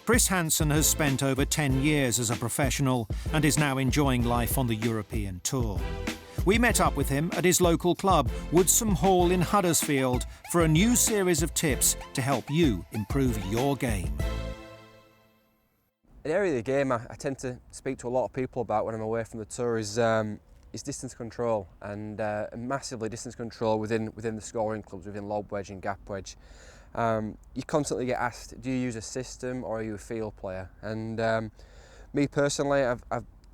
Chris Hanson has spent over 10 years as a professional and is now enjoying life on the European Tour. We met up with him at his local club, Woodsome Hall in Huddersfield, for a new series of tips to help you improve your game. An area of the game I tend to speak to a lot of people about when I'm away from the tour is distance control, and massively distance control within the scoring clubs, within lob wedge and gap wedge. You constantly get asked, do you use a system or are you a field player? And me personally, I've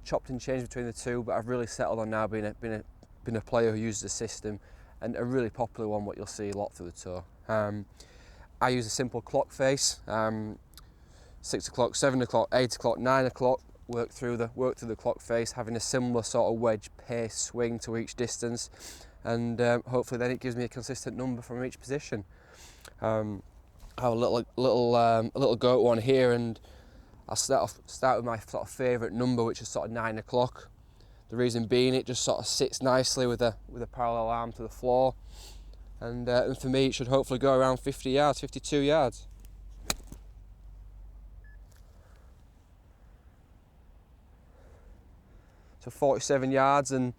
chopped and changed between the two, but I've really settled on now being a player who uses a system, and a really popular one what you'll see a lot through the tour. I use a simple clock face, 6 o'clock, 7 o'clock, 8 o'clock, 9 o'clock, work through the clock face, having a similar sort of wedge pace swing to each distance, and hopefully then it gives me a consistent number from each position. I have a little go at one here, and I'll start with my sort of favourite number, which is sort of 9 o'clock. The reason being, it just sort of sits nicely with a parallel arm to the floor, and for me it should hopefully go around 50 yards, 52 yards. So 47 yards, and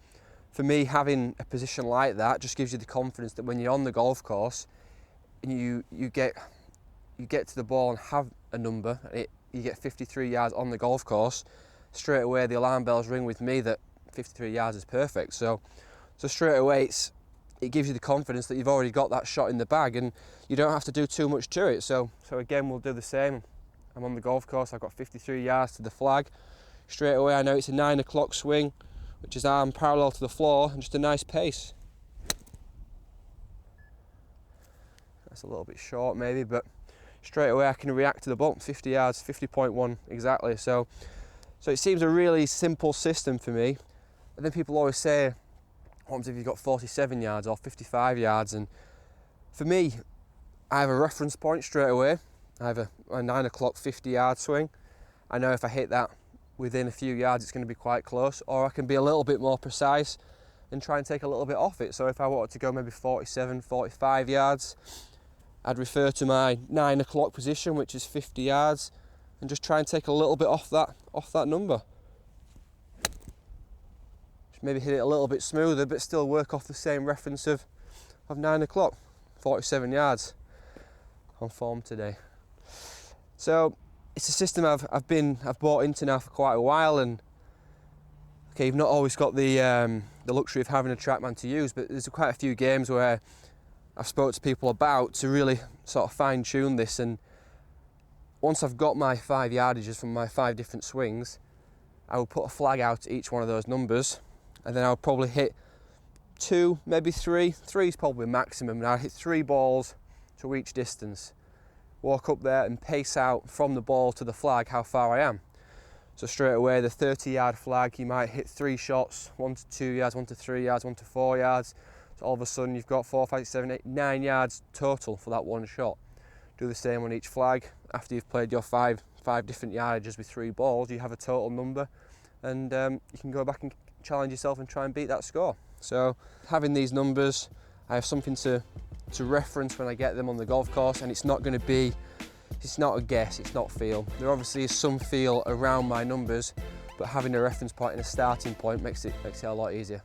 for me having a position like that just gives you the confidence that when you're on the golf course and you get to the ball and have a number, you get 53 yards on the golf course, straight away the alarm bells ring with me that 53 yards is perfect. So straight away it gives you the confidence that you've already got that shot in the bag and you don't have to do too much to it. So again, we'll do the same. I'm on the golf course, I've got 53 yards to the flag. Straight away I know it's a 9 o'clock swing, which is arm parallel to the floor and just a nice pace. That's a little bit short maybe, but straight away I can react to the ball. 50 yards, 50.1 exactly. So it seems a really simple system for me. And then people always say, what happens if you've got 47 yards or 55 yards? And for me, I have a reference point straight away. I have a 9 o'clock 50 yard swing. I know if I hit that within a few yards it's going to be quite close, or I can be a little bit more precise and try and take a little bit off it. So if I wanted to go maybe 47, 45 yards, I'd refer to my 9 o'clock position, which is 50 yards, and just try and take a little bit off that number. Just maybe hit it a little bit smoother, but still work off the same reference of 9 o'clock, 47 yards on form today. So it's a system I've bought into now for quite a while, and okay, you've not always got the luxury of having a TrackMan to use, but there's quite a few games where I've spoke to people about to really sort of fine tune this, and once I've got my 5 yardages from my 5 different swings, I will put a flag out at each one of those numbers, and then I'll probably hit 2, maybe 3. 3 is probably maximum, and I'll hit 3 balls to each distance. Walk up there and pace out from the ball to the flag how far I am. So straight away the 30-yard flag, you might hit 3 shots, 1 to 2 yards, 1 to 3 yards, 1 to 4 yards. So all of a sudden you've got 4, 5, 6, 7, 8, 9 yards total for that one shot. Do the same on each flag. After you've played your 5 different yardages with 3 balls, you have a total number, and you can go back and challenge yourself and try and beat that score. So having these numbers, I have something to reference when I get them on the golf course, and it's not going to be, it's not a guess, it's not feel. There obviously is some feel around my numbers, but having a reference point and a starting point makes it a lot easier.